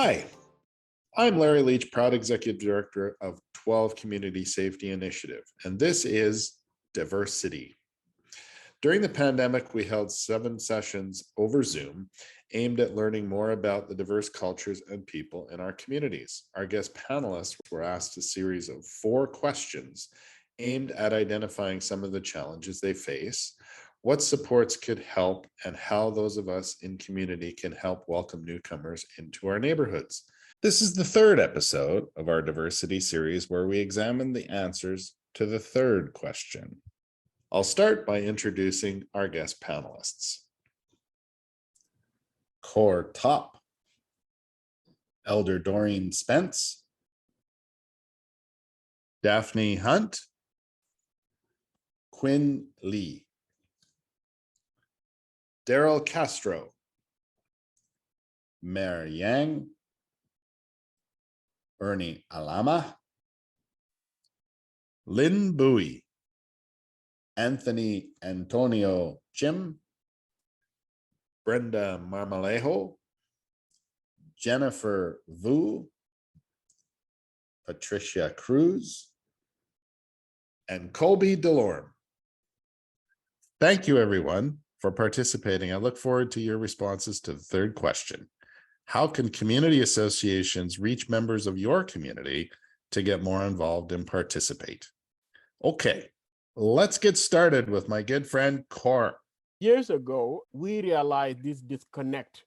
Hi, I'm Larry Leach, proud Executive Director of 12 Community Safety Initiative, and this is DiverseCity. During the pandemic, we held 7 sessions over Zoom aimed at learning more about the diverse cultures and people in our communities. Our guest panelists were asked a series of 4 questions aimed at identifying some of the challenges they face, what supports could help, and how those of us in community can help welcome newcomers into our neighborhoods. This is the 3rd episode of our DiverseCity series where we examine the answers to the 3rd question. I'll start by introducing our guest panelists. Core Top, Elder Doreen Spence, Daphne Hunt, Quinn Lee, Daryl Castro, Mary Yang, Ernie Alama, Lynn Bowie, Anthony Antonio Jim, Brenda Marmolejo, Jennifer Vu, Patricia Cruz, and Colby DeLorme. Thank you, everyone, for participating. I look forward to your responses to the 3rd question. How can community associations reach members of your community to get more involved and participate? Okay, let's get started with my good friend, Cor. Years ago, we realized this disconnect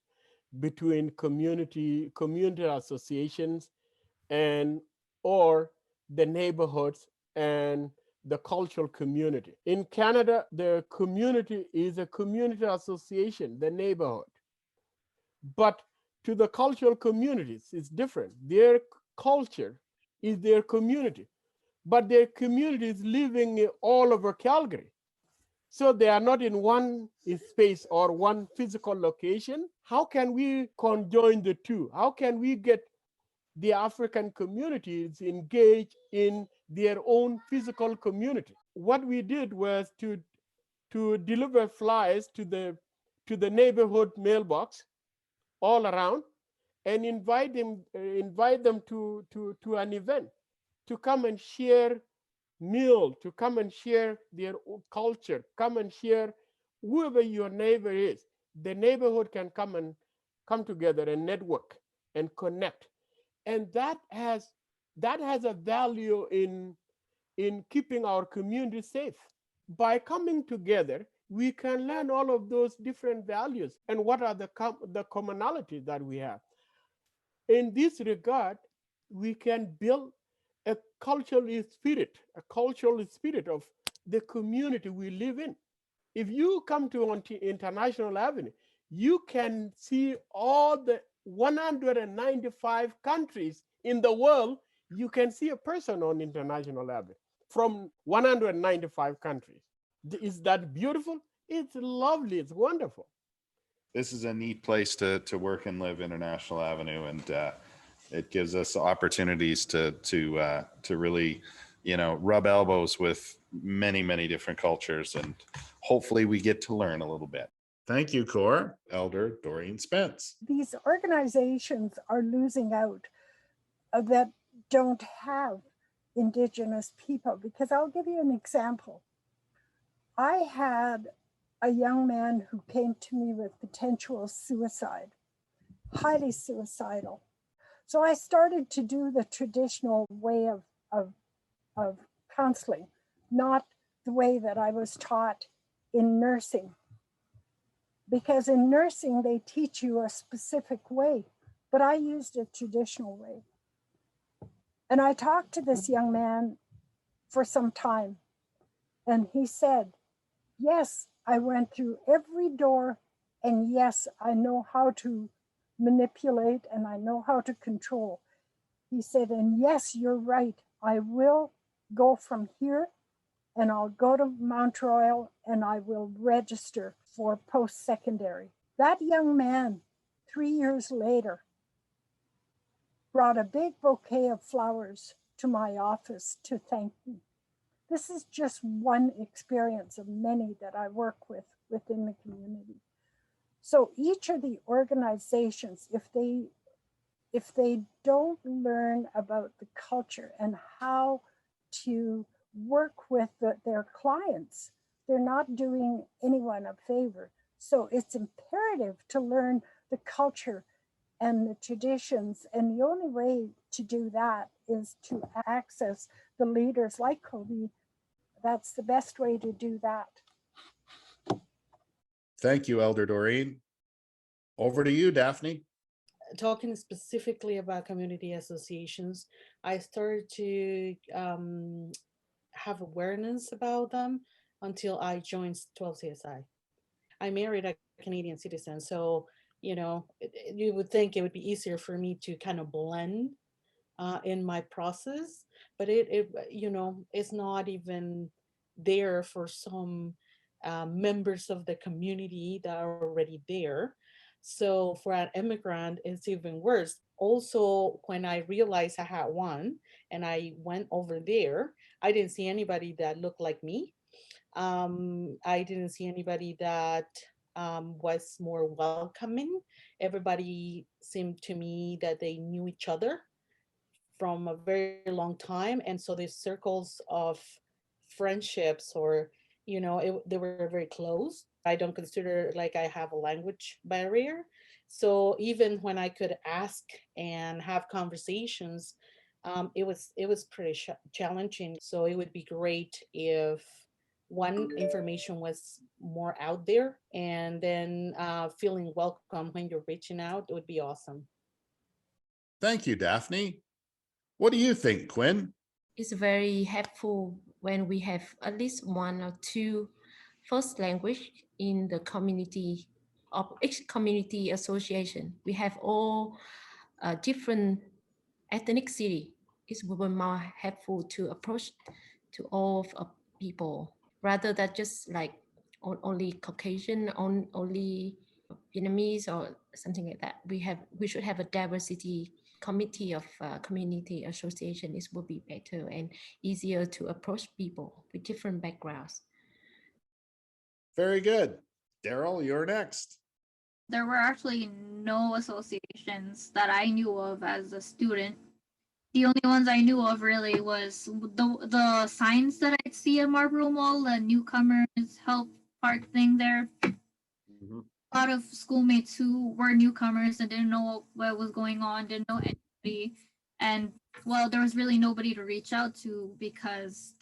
between community associations or the neighborhoods and the cultural community. In Canada, the community is a community association, the neighborhood. But to the cultural communities, it's different. Their culture is their community, but their community is living all over Calgary. So they are not in one space or one physical location. How can we conjoin the two? How can we get the African communities engaged in their own physical community? What we did was to deliver flyers to the neighborhood mailbox all around and invite them to an event, to come and share meal, to come and share their culture, come and share whoever your neighbor is. The neighborhood can come together and network and connect. And that has a value in keeping our community safe. By coming together, we can learn all of those different values and what are the commonalities that we have. In this regard, we can build a cultural spirit of the community we live in. If you come to International Avenue, you can see all the 195 countries in the world. You can see a person on International Avenue from 195 countries. Is that beautiful? It's lovely. It's wonderful. This is a neat place to work and live, International Avenue, and it gives us opportunities to really, rub elbows with many different cultures, and hopefully we get to learn a little bit. Thank you, Cor. Elder Doreen Spence. These organizations are losing out that don't have Indigenous people, because I'll give you an example. I had a young man who came to me with potential suicide, highly suicidal. So I started to do the traditional way of counseling, not the way that I was taught in nursing. Because in nursing, they teach you a specific way, but I used a traditional way. And I talked to this young man for some time, and he said, yes, I went through every door, and yes, I know how to manipulate and I know how to control. He said, and yes, you're right. I will go from here and I'll go to Mount Royal and I will register for post-secondary. That young man, 3 years later, brought a big bouquet of flowers to my office to thank me. This is just one experience of many that I work with within the community. So each of the organizations, if they if they don't learn about the culture and how to work with their clients, they're not doing anyone a favor. So it's imperative to learn the culture and the traditions. And the only way to do that is to access the leaders like Colby. That's the best way to do that. Thank you, Elder Doreen. Over to you, Daphne. Talking specifically about community associations, I started to have awareness about them until I joined 12 CSI. I married a Canadian citizen, so you would think it would be easier for me to kind of blend in my process, but it's not even there for some members of the community that are already there. So for an immigrant, it's even worse. Also, when I realized I had one and I went over there, I didn't see anybody that looked like me. I didn't see anybody that was more welcoming. Everybody seemed to me that they knew each other from a very long time. And so these circles of friendships or, they were very close. I don't consider like I have a language barrier. So even when I could ask and have conversations, it was pretty challenging. So it would be great if one, information was more out there, and then feeling welcome when you're reaching out, it would be awesome. Thank you, Daphne. What do you think, Quinn? It's very helpful when we have at least one or two first language in the community of each community association. We have all different ethnicity. It will be more helpful to approach to all of people rather than just like only Caucasian, only Vietnamese or something like that. We should have a diversity committee of community association. This will be better and easier to approach people with different backgrounds. Very good. Daryl, you're next. There were actually no associations that I knew of as a student. The only ones I knew of really was the signs that I'd see at Marlborough Mall, the newcomers help park thing there. Mm-hmm. A lot of schoolmates who were newcomers and didn't know what was going on, didn't know anybody. And well, there was really nobody to reach out to because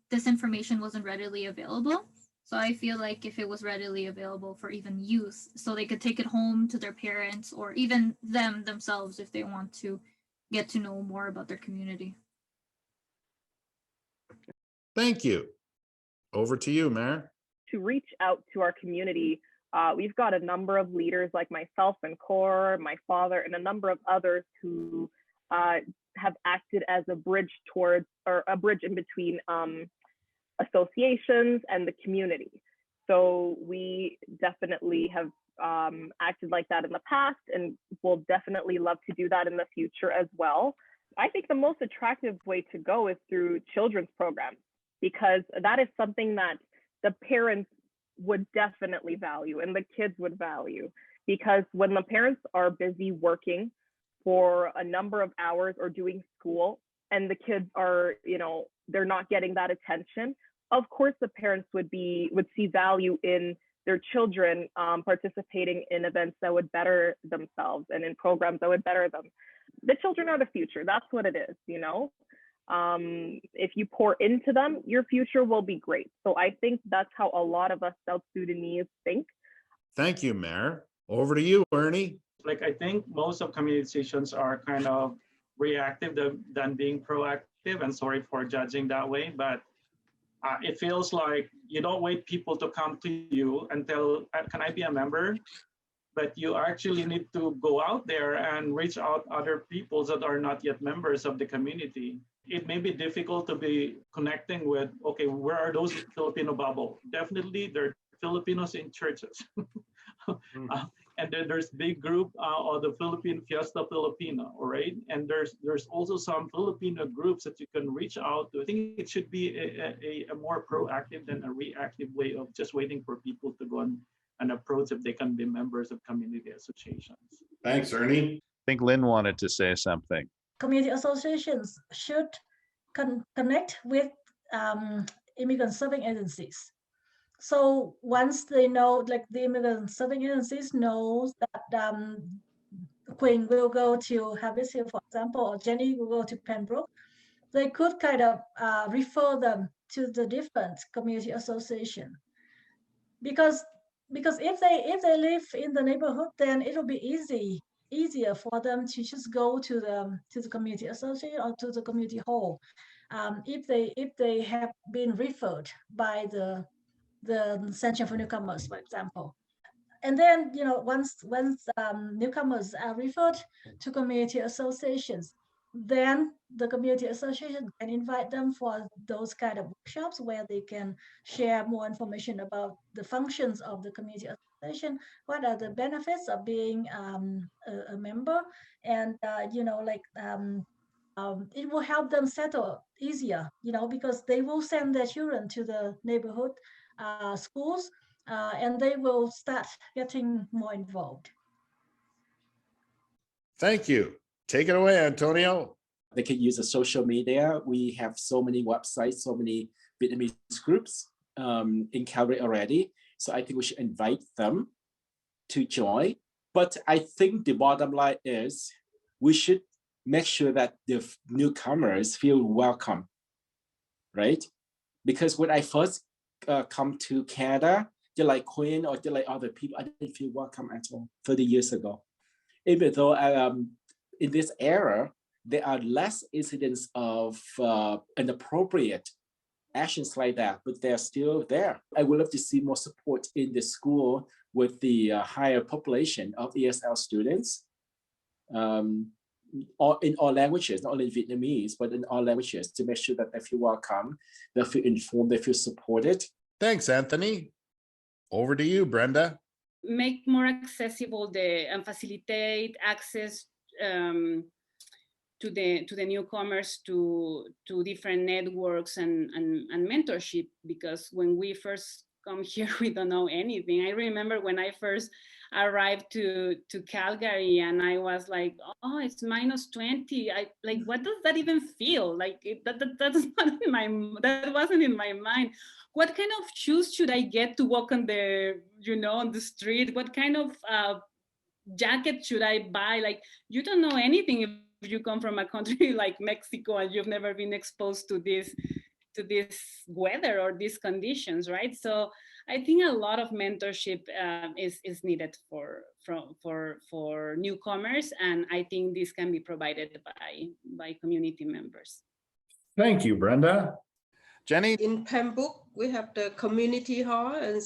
this information wasn't readily available. So I feel like if it was readily available for even youth, so they could take it home to their parents or even themselves if they want to get to know more about their community. Thank you. Over to you, Mare. To reach out to our community, we've got a number of leaders like myself and Core, my father, and a number of others who have acted as a bridge towards, or a bridge in between associations and the community. So we definitely have acted like that in the past and will definitely love to do that in the future as well. I think the most attractive way to go is through children's programs, because that is something that the parents would definitely value and the kids would value, because when the parents are busy working for a number of hours or doing school and the kids are, they're not getting that attention, of course the parents would see value in their children participating in events that would better themselves and in programs that would better them. The children are the future. That's what it is, If you pour into them, your future will be great. So I think that's how a lot of us South Sudanese think. Thank you, Mare. Over to you, Ernie. I think most of community associations are kind of reactive than being proactive, and sorry for judging that way, but it feels like you don't wait people to come to you and tell, can I be a member? But you actually need to go out there and reach out other people that are not yet members of the community. It may be difficult to be connecting with, okay, where are those Filipino bubble? Definitely there are Filipinos in churches. And then there's big group of the Philippine Fiesta Filipino, all right? And there's also some Filipino groups that you can reach out to. I think it should be a more proactive than a reactive way of just waiting for people to go and approach if they can be members of community associations. Thanks, Ernie. think Lynn wanted to say something. Community associations should connect with immigrant serving agencies. So once they know, like the immigrant serving agencies knows that Quinn will go to Habitat, for example, or Jenny will go to Pembroke, they could kind of refer them to the different community association. Because if they live in the neighborhood, then it'll be easier for them to just go to the community association or to the community hall, if they have been referred by the Center for Newcomers, for example. And then, you know, once newcomers are referred to community associations, then the community association can invite them for those kind of workshops where they can share more information about the functions of the community association, what are the benefits of being a member, and you know, like it will help them settle easier, you know, because they will send their children to the neighborhood schools, and they will start getting more involved. Thank you. Take it away, Antonio. They can use the social media. We have so many websites, so many Vietnamese groups in Calgary already. So I think we should invite them to join. But I think the bottom line is we should make sure that the newcomers feel welcome, right? Because when I first come to Canada, just like Quinn or just like other people, I didn't feel welcome at all 30 years ago. Even though in this era, there are less incidents of inappropriate actions like that, but they're still there. I would love to see more support in the school with the higher population of ESL students, or in all languages, not only Vietnamese, but in all languages, to make sure that they feel welcome, they feel informed, they feel supported. Thanks, Anthony. Over to you, Brenda. Make more accessible and facilitate access to the newcomers to different networks and mentorship, because when we first come here, we don't know anything. I remember when I first arrived to Calgary and I was like, oh, it's -20. I like, what does that even feel like? That's not in that wasn't in my mind. What kind of shoes should I get to walk on on the street? What kind of jacket should I buy? Like, you don't know anything if you come from a country like Mexico and you've never been exposed to this weather or these conditions, right? So I think a lot of mentorship is needed for newcomers, and I think this can be provided by community members. Thank you, Brenda. Jenny? In Pembroke, we have the community hall and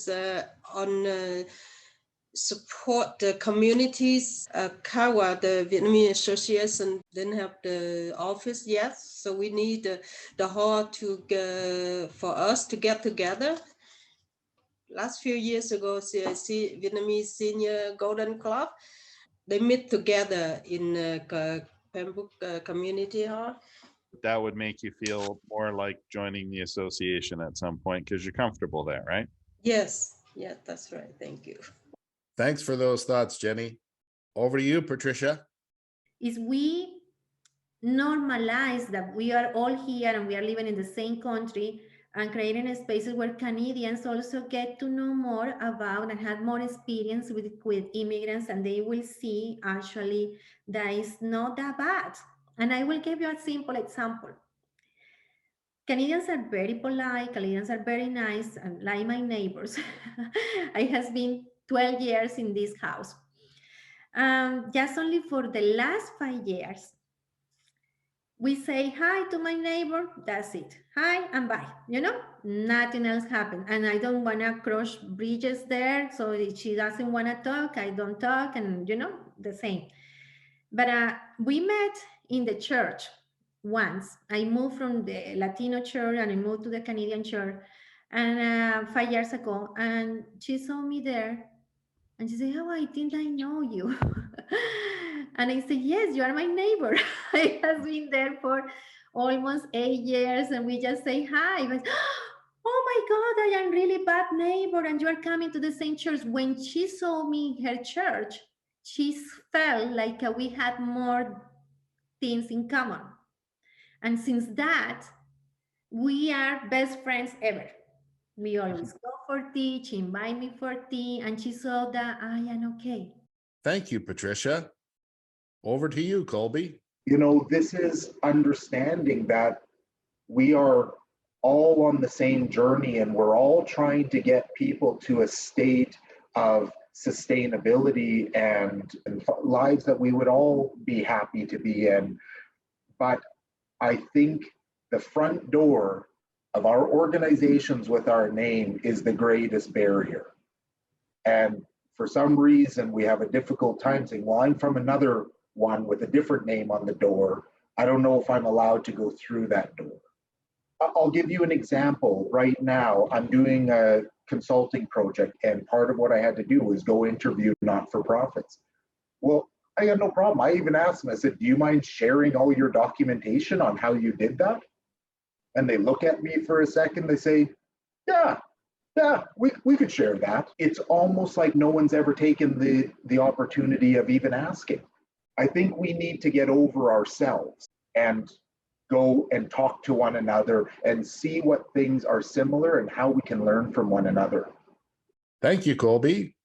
support the communities. Kawa, the Vietnamese Association, didn't have the office yet, so we need the hall for us to get together. Last few years ago, CIC, Vietnamese Senior Golden Club, they meet together in Pembroke Community Hall. That would make you feel more like joining the association at some point because you're comfortable there, right? Yes, yeah, that's right. Thank you. Thanks for those thoughts, Jenny. Over to you, Patricia. Is we normalize that we are all here and we are living in the same country and creating spaces where Canadians also get to know more about and have more experience with immigrants, and they will see actually that it's not that bad. And I will give you a simple example. Canadians are very polite, Canadians are very nice, and like my neighbors. I has been 12 years in this house. Just only for the last 5 years, we say hi to my neighbor, that's it. Hi and bye, nothing else happened. And I don't wanna cross bridges there, so if she doesn't wanna talk, I don't talk, and the same. But we met in the church once. I moved from the Latino church and I moved to the Canadian church, and 5 years ago, and she saw me there and she said, oh, I think I know you. And I said, yes, you are my neighbor. I have been there for almost 8 years, and we just say hi. But, oh my God, I am really bad neighbor, and you are coming to the same church. When she saw me in her church, she felt like we had more things in common. And since that, we are best friends ever. We always go for tea, she invite me for tea, and she saw that I am okay. Thank you, Patricia. Over to you, Colby. You know, this is understanding that we are all on the same journey and we're all trying to get people to a state of sustainability and lives that we would all be happy to be in. But I think the front door of our organizations with our name is the greatest barrier. And for some reason, we have a difficult time saying, well, I'm from another one with a different name on the door. I don't know if I'm allowed to go through that door. I'll give you an example. Right now, I'm doing a consulting project, and part of what I had to do was go interview not-for-profits. Well, I had no problem. I even asked them, I said, do you mind sharing all your documentation on how you did that? And they look at me for a second, they say, yeah, we could share that. It's almost like no one's ever taken the opportunity of even asking. I think we need to get over ourselves and go and talk to one another and see what things are similar and how we can learn from one another. Thank you, Colby.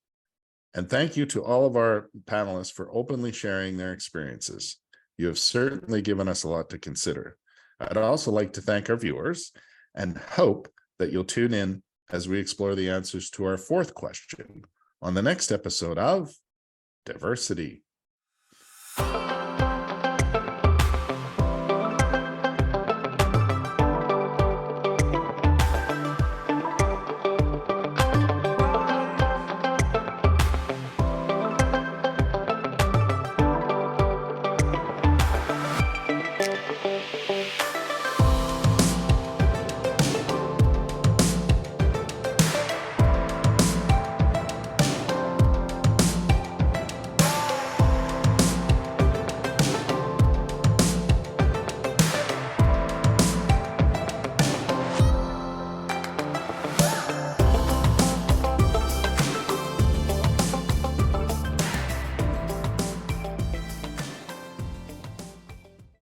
And thank you to all of our panelists for openly sharing their experiences. You have certainly given us a lot to consider. I'd also like to thank our viewers and hope that you'll tune in as we explore the answers to our fourth question on the next episode of DiverseCity.